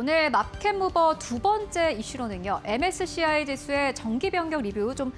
오늘 마켓무버 두 번째 이슈로는요. MSCI 지수의 정기 변경 리뷰 좀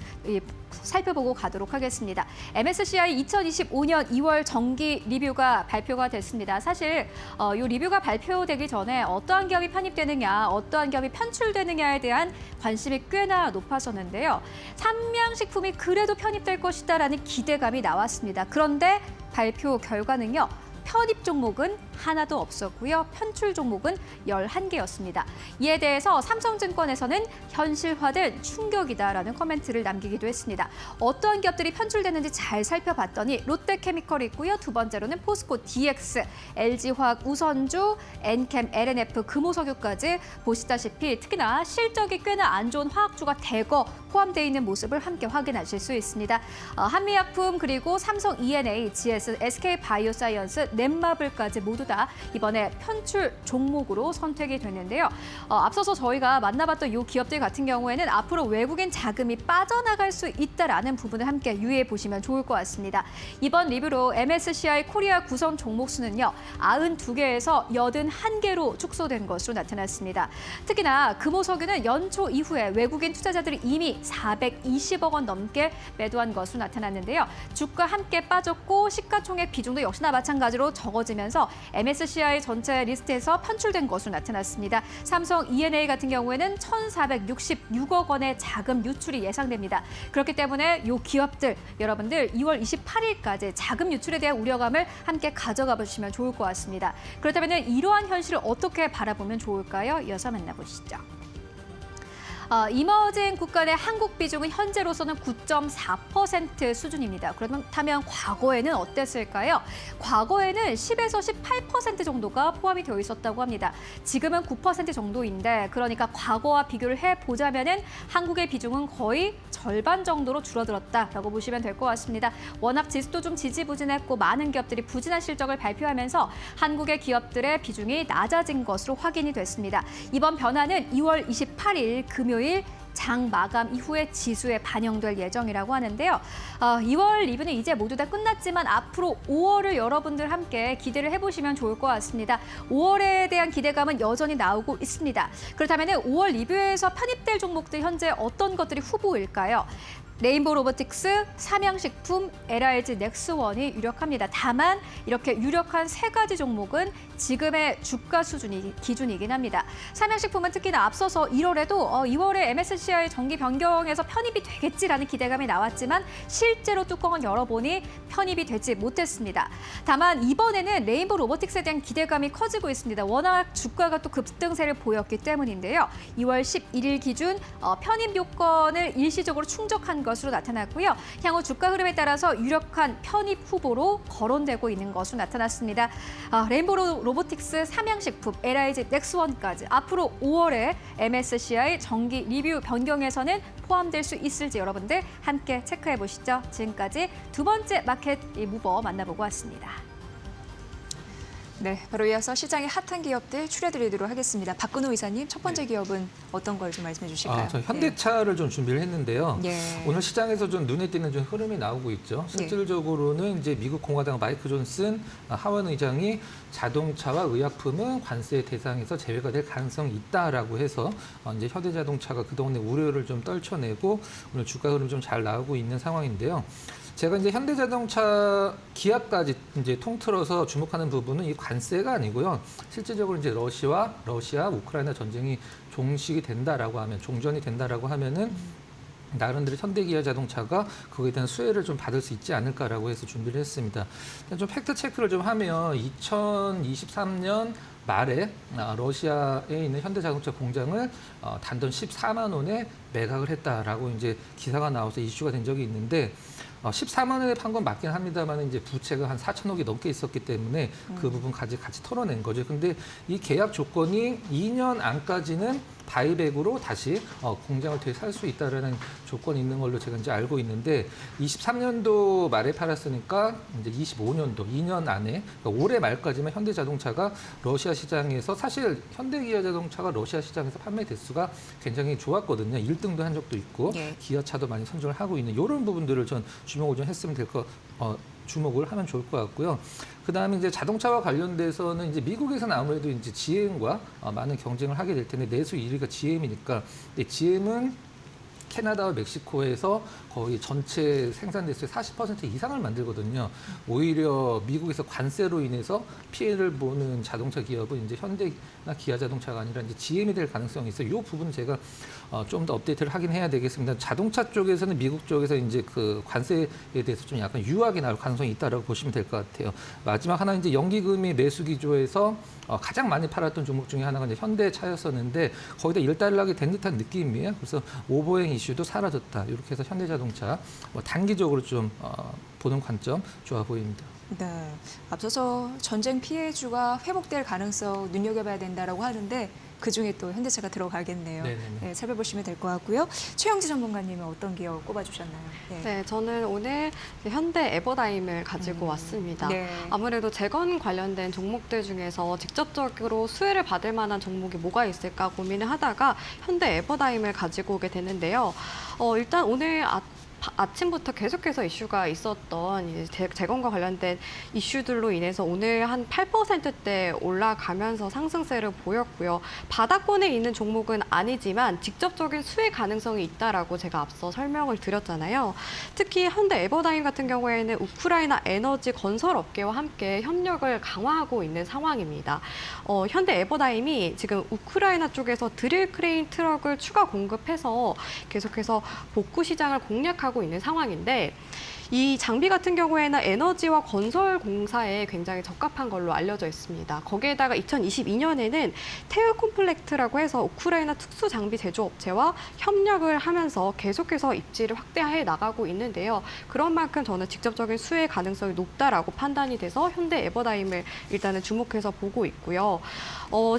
살펴보고 가도록 하겠습니다. MSCI 2025년 2월 정기 리뷰가 발표가 됐습니다. 사실 이 리뷰가 발표되기 전에 어떠한 기업이 편입되느냐, 어떠한 기업이 편출되느냐에 대한 관심이 꽤나 높았었는데요. 삼양식품이 그래도 편입될 것이다라는 기대감이 나왔습니다. 그런데 발표 결과는요. 편입 종목은 하나도 없었고요. 편출 종목은 11개였습니다. 이에 대해서 삼성증권에서는 현실화된 충격이다라는 코멘트를 남기기도 했습니다. 어떠한 기업들이 편출되는지 잘 살펴봤더니 롯데케미컬이 있고요. 두 번째로는 포스코 DX, LG화학 우선주, 엔캠, LNF, 금호석유까지 보시다시피 특히나 실적이 꽤나 안 좋은 화학주가 대거 포함되어 있는 모습을 함께 확인하실 수 있습니다. 한미약품 그리고 삼성 E&A, GS, SK바이오사이언스, 넷마블까지 모두 다 이번에 편출 종목으로 선택이 됐는데요. 앞서서 저희가 만나봤던 이 기업들 같은 경우에는 앞으로 외국인 자금이 빠져나갈 수 있다라는 부분을 함께 유의해 보시면 좋을 것 같습니다. 이번 리뷰로 MSCI 코리아 구성 종목 수는요. 92개에서 81개로 축소된 것으로 나타났습니다. 특히나 금호석유는 연초 이후에 외국인 투자자들이 이미 420억 원 넘게 매도한 것으로 나타났는데요. 주가 함께 빠졌고 시가총액 비중도 역시나 마찬가지로 적어지면서 MSCI 전체 리스트에서 편출된 것으로 나타났습니다. 삼성 E&A 같은 경우에는 1,466억 원의 자금 유출이 예상됩니다. 그렇기 때문에 이 기업들 여러분들 2월 28일까지 자금 유출에 대한 우려감을 함께 가져가 보시면 좋을 것 같습니다. 그렇다면 이러한 현실을 어떻게 바라보면 좋을까요? 이어서 만나보시죠. 이머징 국가 내 한국 비중은 현재로서는 9.4% 수준입니다. 그렇다면 과거에는 어땠을까요? 과거에는 10에서 18% 정도가 포함이 되어 있었다고 합니다. 지금은 9% 정도인데 그러니까 과거와 비교를 해보자면 한국의 비중은 거의 절반 정도로 줄어들었다라고 보시면 될 것 같습니다. 워낙 지수도 좀 지지부진했고 많은 기업들이 부진한 실적을 발표하면서 한국의 기업들의 비중이 낮아진 것으로 확인이 됐습니다. 이번 변화는 2월 28일 금요일 장 마감 이후에 지수에 반영될 예정이라고 하는데요. 2월 리뷰는 이제 모두 다 끝났지만 앞으로 5월을 여러분들 함께 기대를 해보시면 좋을 것 같습니다. 5월에 대한 기대감은 여전히 나오고 있습니다. 그렇다면 5월 리뷰에서 편입될 종목들 현재 어떤 것들이 후보일까요? 레인보우 로보틱스, 삼양식품, LRG 넥스원이 유력합니다. 다만 이렇게 유력한 세 가지 종목은 지금의 주가 수준이 기준이긴 합니다. 삼양식품은 특히나 앞서서 1월에도 2월에 MSCI 정기 변경에서 편입이 되겠지라는 기대감이 나왔지만 실제로 뚜껑을 열어보니 편입이 되지 못했습니다. 다만 이번에는 레인보우 로보틱스에 대한 기대감이 커지고 있습니다. 워낙 주가가 또 급등세를 보였기 때문인데요. 2월 11일 기준 편입 요건을 일시적으로 충족한 것으로 나타났고요. 향후 주가 흐름에 따라서 유력한 편입 후보로 거론되고 있는 것으로 나타났습니다. 레인보우 로보틱스, 삼양식품, LIG 넥스원까지 앞으로 5월에 MSCI 정기 리뷰 변경에서는 포함될 수 있을지 여러분들 함께 체크해 보시죠. 지금까지 두 번째 마켓 무버 만나보고 왔습니다. 네, 바로 이어서 시장의 핫한 기업들 추려드리도록 하겠습니다. 박근호 이사님, 첫 번째 기업은 어떤 걸 좀 말씀해 주실까요? 저 현대차를 좀 준비를 했는데요. 예. 오늘 시장에서 좀 눈에 띄는 좀 흐름이 나오고 있죠. 실질적으로는 이제 미국 공화당 마이크 존슨 하원 의장이 자동차와 의약품은 관세 대상에서 제외가 될 가능성이 있다라고 해서 이제 현대자동차가 그동안의 우려를 좀 떨쳐내고 오늘 주가 흐름 좀 잘 나오고 있는 상황인데요. 제가 이제 현대자동차 기아까지 이제 통틀어서 주목하는 부분은 이 관세가 아니고요. 실질적으로 이제 러시아, 우크라이나 전쟁이 종식이 된다라고 하면, 종전이 된다라고 하면은 나름대로 현대기아 자동차가 거기에 대한 수혜를 좀 받을 수 있지 않을까라고 해서 준비를 했습니다. 좀 팩트 체크를 좀 하면 2023년 말에 러시아에 있는 현대자동차 공장을 단돈 14만 원에 매각을 했다라고 이제 기사가 나와서 이슈가 된 적이 있는데 14만 원에 판 건 맞긴 합니다만 이제 부채가 한 4천억이 넘게 있었기 때문에 그 부분까지 같이 털어낸 거죠. 근데 이 계약 조건이 2년 안까지는 바이백으로 다시 공장을 되살 수 있다라는 조건이 있는 걸로 제가 이제 알고 있는데 23년도 말에 팔았으니까 이제 25년도 2년 안에 그러니까 올해 말까지만 현대자동차가 러시아 시장에서 사실 현대기아 자동차가 러시아 시장에서 판매 대수가 굉장히 좋았거든요. 1등도 한 적도 있고 기아차도 많이 선정을 하고 있는 이런 부분들을 전 주목을 좀 했으면 될 것 주목을 하면 좋을 것 같고요. 그다음에 이제 자동차와 관련돼서는 이제 미국에서는 아무래도 이제 GM과 많은 경쟁을 하게 될 텐데 내수 1위가 GM이니까 GM은 캐나다와 멕시코에서 거의 전체 생산 대수의 40% 이상을 만들거든요. 오히려 미국에서 관세로 인해서 피해를 보는 자동차 기업은 이제 현대나 기아 자동차가 아니라 이제 GM이 될 가능성이 있어요. 이 부분은 제가 좀 더 업데이트를 하긴 해야 되겠습니다. 자동차 쪽에서는 미국 쪽에서 이제 그 관세에 대해서 좀 약간 유하게 나올 가능성이 있다라고 보시면 될 것 같아요. 마지막 하나 이제 연기금이 매수 기조에서 가장 많이 팔았던 종목 중에 하나가 이제 현대차였었는데 거의 다 일단락이 된 듯한 느낌이에요. 그래서 오버행 이슈도 사라졌다. 이렇게 해서 현대자동차 단기적으로 좀 보는 관점 좋아 보입니다. 네, 앞서서 전쟁 피해주가 회복될 가능성 눈여겨봐야 된다라고 하는데 그중에 또 현대차가 들어가겠네요. 네, 살펴보시면 될 것 같고요. 최영지 전문가님은 어떤 기업 꼽아주셨나요? 네, 저는 오늘 현대 에버다임을 가지고 왔습니다. 네. 아무래도 재건 관련된 종목들 중에서 직접적으로 수혜를 받을 만한 종목이 뭐가 있을까 고민을 하다가 현대 에버다임을 가지고 오게 됐는데요. 일단 오늘 아침부터 계속해서 이슈가 있었던 이제 재건과 관련된 이슈들로 인해서 오늘 한 8%대 올라가면서 상승세를 보였고요. 바닥권에 있는 종목은 아니지만 직접적인 수혜 가능성이 있다라고 제가 앞서 설명을 드렸잖아요. 특히 현대 에버다임 같은 경우에는 우크라이나 에너지 건설 업계와 함께 협력을 강화하고 있는 상황입니다. 현대 에버다임이 지금 우크라이나 쪽에서 드릴 크레인 트럭을 추가 공급해서 계속해서 복구 시장을 공략하고 있는 상황인데 이 장비 같은 경우에는 에너지와 건설 공사에 굉장히 적합한 걸로 알려져 있습니다. 거기에다가 2022년에는 테우콤플렉트라고 해서 우크라이나 특수 장비 제조업체와 협력을 하면서 계속해서 입지를 확대해 나가고 있는데요. 그런 만큼 저는 직접적인 수혜 가능성이 높다라고 판단이 돼서 현대 에버다임을 일단은 주목해서 보고 있고요.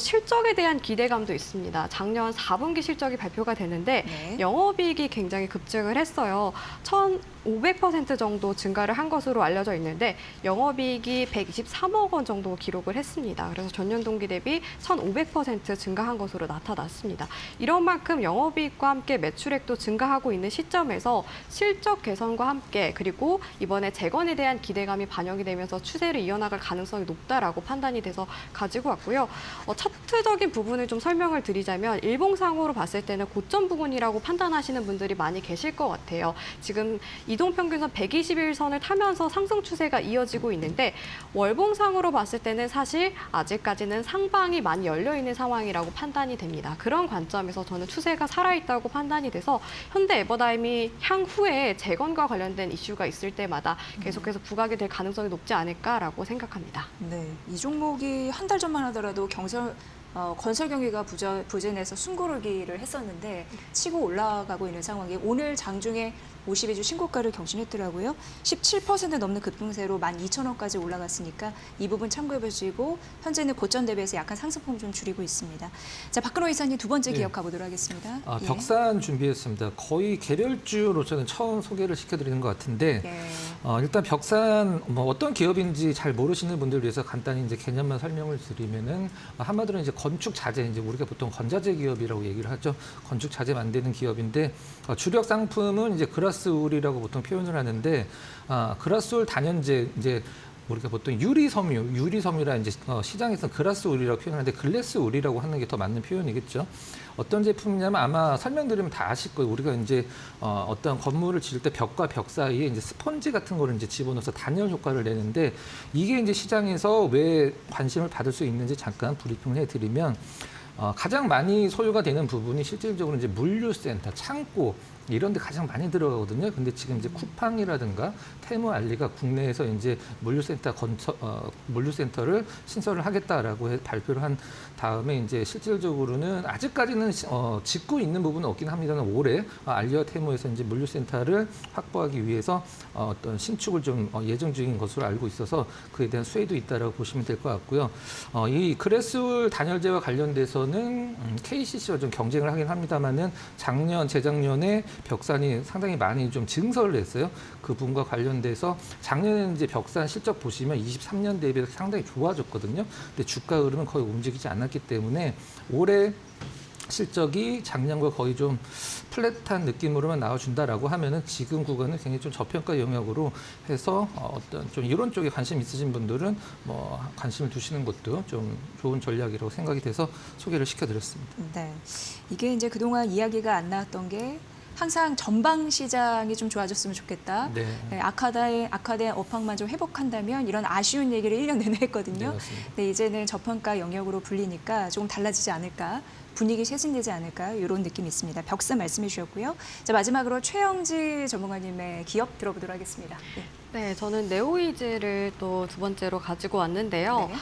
실적에 대한 기대감도 있습니다. 작년 4분기 실적이 발표가 되는데 네. 영업이익이 굉장히 급증을 했어요. 1,500% 정도 증가를 한 것으로 알려져 있는데 영업이익이 123억 원 정도 기록을 했습니다. 그래서 전년 동기 대비 1,500% 증가한 것으로 나타났습니다. 이런 만큼 영업이익과 함께 매출액도 증가하고 있는 시점에서 실적 개선과 함께 그리고 이번에 재건에 대한 기대감이 반영이 되면서 추세를 이어나갈 가능성이 높다라고 판단이 돼서 가지고 왔고요. 차트적인 부분을 좀 설명을 드리자면 일봉상으로 봤을 때는 고점 부근이라고 판단하시는 분들이 많이 계실 것 같아요. 지금 이동평균선 121선을 타면서 상승 추세가 이어지고 있는데 월봉상으로 봤을 때는 사실 아직까지는 상방이 많이 열려있는 상황이라고 판단이 됩니다. 그런 관점에서 저는 추세가 살아있다고 판단이 돼서 현대 에버다임이 향후에 재건과 관련된 이슈가 있을 때마다 계속해서 부각이 될 가능성이 높지 않을까라고 생각합니다. 네, 이 종목이 한 달 전만 하더라도 건설 경기가 부진해서 숨고르기를 했었는데 치고 올라가고 있는 상황에 오늘 장중에 52주 신고가를 경신했더라고요. 17% 넘는 급등세로 12,000원까지 올라갔으니까 이 부분 참고해 보시고 현재는 고점 대비해서 약간 상승폭 좀 줄이고 있습니다. 자, 박근호 이사님 두 번째 기업 가보도록 하겠습니다. 예. 벽산 준비했습니다. 거의 개별주로 저는 처음 소개를 시켜드리는 것 같은데 예. 일단 벽산 어떤 기업인지 잘 모르시는 분들을 위해서 간단히 이제 개념만 설명을 드리면은 한마디로 이제 건축 자재 이제 우리가 보통 건자재 기업이라고 얘기를 하죠. 건축 자재 만드는 기업인데 주력 상품은 이제 그라스울이라고 보통 표현을 하는데 그라스울 단연제 이제 우리가 보통 유리섬유라 이제 시장에서 그라스울이라고 표현하는데 글래스울이라고 하는 게 더 맞는 표현이겠죠. 어떤 제품이냐면 아마 설명드리면 다 아실 거예요. 우리가 이제 어떤 건물을 지을 때 벽과 벽 사이에 이제 스펀지 같은 거를 이제 집어넣어서 단열 효과를 내는데 이게 이제 시장에서 왜 관심을 받을 수 있는지 잠깐 브리핑을 해드리면 가장 많이 소요가 되는 부분이 실질적으로 이제 물류센터, 창고 이런 데 가장 많이 들어가거든요. 근데 지금 이제 쿠팡이라든가 테무 알리가 국내에서 이제 물류센터를 신설을 하겠다라고 발표를 한 다음에 이제 실질적으로는 아직까지는 짓고 있는 부분은 없긴 합니다만 올해 알리와 테무에서 이제 물류센터를 확보하기 위해서 어떤 신축을 좀 예정 중인 것으로 알고 있어서 그에 대한 수혜도 있다라고 보시면 될 것 같고요. 이 그래스울 단열재와 관련돼서는 KCC와 좀 경쟁을 하긴 합니다만은 재작년에 벽산이 상당히 많이 좀 증설을 했어요. 그 부분과 관련돼서 작년에는 이제 벽산 실적 보시면 23년 대비해서 상당히 좋아졌거든요. 근데 주가 흐름은 거의 움직이지 않았기 때문에 올해 실적이 작년과 거의 좀 플랫한 느낌으로만 나와준다라고 하면은 지금 구간은 굉장히 좀 저평가 영역으로 해서 어떤 좀 이런 쪽에 관심 있으신 분들은 뭐 관심을 두시는 것도 좀 좋은 전략이라고 생각이 돼서 소개를 시켜드렸습니다. 네. 이게 이제 그동안 이야기가 안 나왔던 게 항상 전방 시장이 좀 좋아졌으면 좋겠다. 네. 네, 악화된 업황만 좀 회복한다면 이런 아쉬운 얘기를 1년 내내 네, 했거든요. 맞습니다. 네, 이제는 저평가 영역으로 불리니까 조금 달라지지 않을까. 분위기 쇄신되지 않을까 이런 느낌이 있습니다. 벽사 말씀해 주셨고요. 자, 마지막으로 최영지 전문가님의 기업 들어보도록 하겠습니다. 네. 네, 저는 네오이즈를 또 두 번째로 가지고 왔는데요. 네.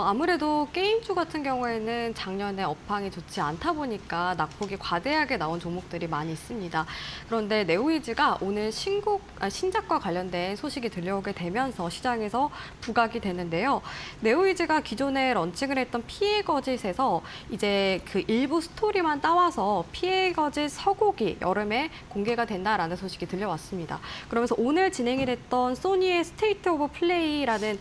아무래도 게임주 같은 경우에는 작년에 업황이 좋지 않다 보니까 낙폭이 과대하게 나온 종목들이 많이 있습니다. 그런데 네오이즈가 오늘 신작과 관련된 소식이 들려오게 되면서 시장에서 부각이 되는데요. 네오이즈가 기존에 런칭을 했던 피해 거짓에서 이제 그 일부 스토리만 따와서 피해 거짓 서곡이 여름에 공개가 된다라는 소식이 들려왔습니다. 그러면서 오늘 진행이 됐던 소니의 스테이트 오브 플레이라는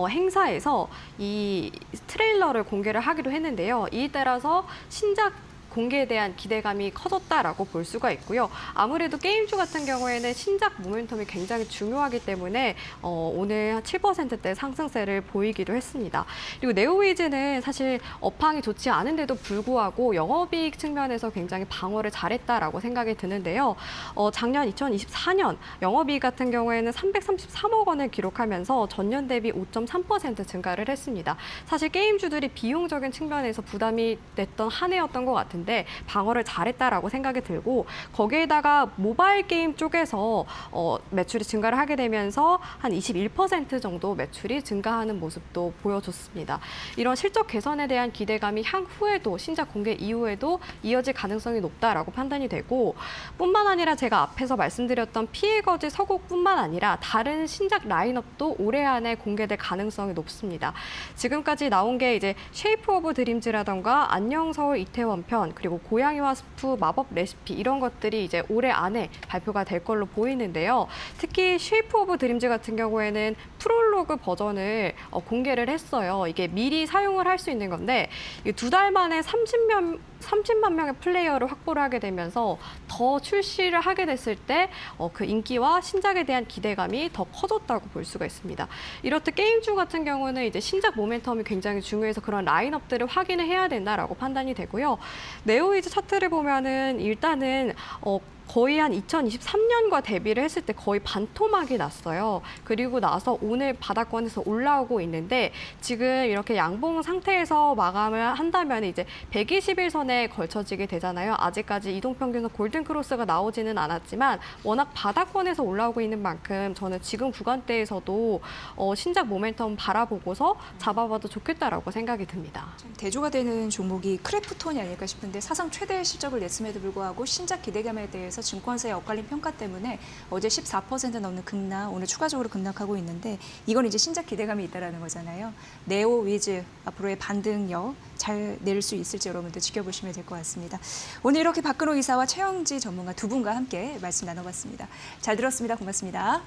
행사에서 이 트레일러를 공개를 하기로 했는데요. 이에 따라서 신작 공개에 대한 기대감이 커졌다라고 볼 수가 있고요. 아무래도 게임주 같은 경우에는 신작 모멘텀이 굉장히 중요하기 때문에 오늘 7%대 상승세를 보이기도 했습니다. 그리고 네오위즈는 사실 업황이 좋지 않은데도 불구하고 영업이익 측면에서 굉장히 방어를 잘했다라고 생각이 드는데요. 작년 2024년 영업이익 같은 경우에는 333억 원을 기록하면서 전년 대비 5.3% 증가를 했습니다. 사실 게임주들이 비용적인 측면에서 부담이 됐던 한 해였던 것 같은데 방어를 잘했다라고 생각이 들고 거기에다가 모바일 게임 쪽에서 매출이 증가를 하게 되면서 한 21% 정도 매출이 증가하는 모습도 보여줬습니다. 이런 실적 개선에 대한 기대감이 향후에도 신작 공개 이후에도 이어질 가능성이 높다라고 판단이 되고 뿐만 아니라 제가 앞에서 말씀드렸던 피해 거짓 서곡뿐만 아니라 다른 신작 라인업도 올해 안에 공개될 가능성이 높습니다. 지금까지 나온 게 이제 쉐이프 오브 드림즈라던가 안녕 서울 이태원 편 그리고 고양이와 스프 마법 레시피 이런 것들이 이제 올해 안에 발표가 될 걸로 보이는데요. 특히 쉐이프 오브 드림즈 같은 경우에는 프롤로그 버전을 공개를 했어요. 이게 미리 사용을 할 수 있는 건데 2달 만에 30만 명의 플레이어를 확보를 하게 되면서 더 출시를 하게 됐을 때 그 인기와 신작에 대한 기대감이 더 커졌다고 볼 수가 있습니다. 이렇듯 게임주 같은 경우는 이제 신작 모멘텀이 굉장히 중요해서 그런 라인업들을 확인을 해야 된다라고 판단이 되고요. 네오이즈 차트를 보면은 일단은 거의 한 2023년과 대비를 했을 때 거의 반토막이 났어요. 그리고 나서 오늘 바닥권에서 올라오고 있는데 지금 이렇게 양봉 상태에서 마감을 한다면 이제 121선에 걸쳐지게 되잖아요. 아직까지 이동평균선 골든크로스가 나오지는 않았지만 워낙 바닥권에서 올라오고 있는 만큼 저는 지금 구간대에서도 신작 모멘텀 바라보고서 잡아봐도 좋겠다라고 생각이 듭니다. 대조가 되는 종목이 크래프톤이 아닐까 싶은데 사상 최대 실적을 냈음에도 불구하고 신작 기대감에 대해서 증권사의 엇갈린 평가 때문에 어제 14% 넘는 급락, 오늘 추가적으로 급락하고 있는데 이건 이제 신작 기대감이 있다라는 거잖아요. 네오위즈 앞으로의 반등력 잘 낼 수 있을지 여러분들 지켜보시면 될 것 같습니다. 오늘 이렇게 박근호 이사와 최영지 전문가 두 분과 함께 말씀 나눠봤습니다. 잘 들었습니다. 고맙습니다.